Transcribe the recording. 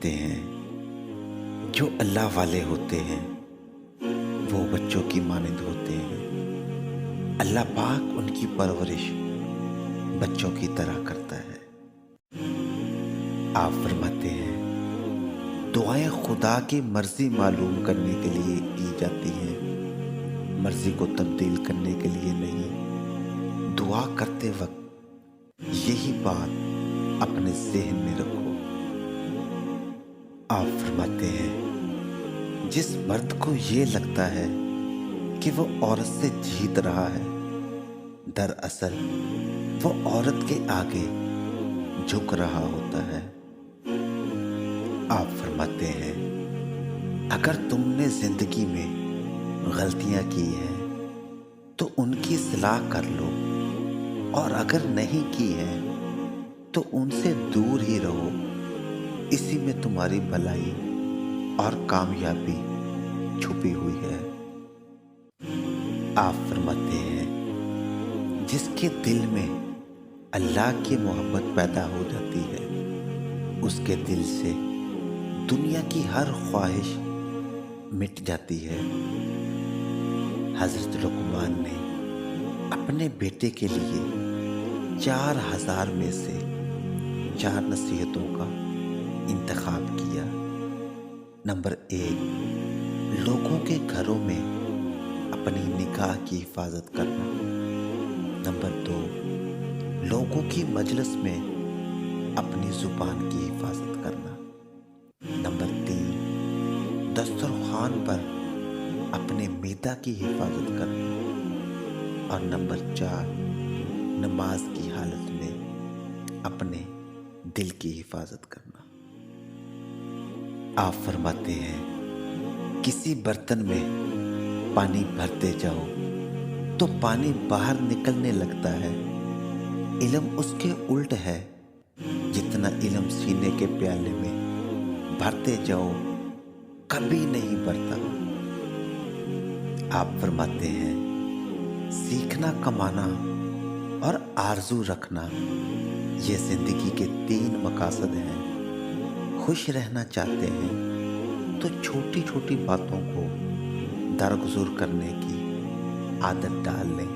فرماتے ہیں جو اللہ والے ہوتے ہیں وہ بچوں کی مانند ہوتے ہیں۔ اللہ پاک ان کی پرورش بچوں کی طرح کرتا ہے۔ آپ فرماتے ہیں دعائیں خدا کی مرضی معلوم کرنے کے لیے کی جاتی ہیں، مرضی کو تبدیل کرنے کے لیے نہیں۔ دعا کرتے وقت یہی بات اپنے ذہن میں رکھو۔ آپ فرماتے ہیں جس مرد کو یہ لگتا ہے کہ وہ عورت سے جیت رہا ہے، دراصل وہ عورت کے آگے جھک رہا ہوتا ہے۔ آپ فرماتے ہیں اگر تم نے زندگی میں غلطیاں کی ہیں تو ان کی اصلاح کر لو، اور اگر نہیں کی ہیں تو ان سے دور ہی رہو، اسی میں تمہاری بھلائی اور کامیابی چھپی ہوئی ہے۔ آپ فرماتے ہیں جس کے دل میں اللہ کی محبت پیدا ہو جاتی ہے اس کے دل سے دنیا کی ہر خواہش مٹ جاتی ہے۔ حضرت لقمان نے اپنے بیٹے کے لیے 4000 میں سے 4 نصیحتوں کا انتخاب کیا۔ نمبر 1، لوگوں کے گھروں میں اپنی نگاہ کی حفاظت کرنا۔ نمبر 2، لوگوں کی مجلس میں اپنی زبان کی حفاظت کرنا۔ نمبر 3، دسترخوان پر اپنے معدہ کی حفاظت کرنا۔ اور نمبر 4، نماز کی حالت میں اپنے دل کی حفاظت کرنا۔ آپ فرماتے ہیں کسی برتن میں پانی بھرتے جاؤ تو پانی باہر نکلنے لگتا ہے، علم اس کے الٹ ہے، جتنا علم سینے کے پیالے میں بھرتے جاؤ کبھی نہیں بھرتا۔ آپ فرماتے ہیں سیکھنا، کمانا اور آرزو رکھنا یہ زندگی کے 3 مقاصد ہیں۔ خوش رہنا چاہتے ہیں تو چھوٹی چھوٹی باتوں کو درگزر کرنے کی عادت ڈال لیں۔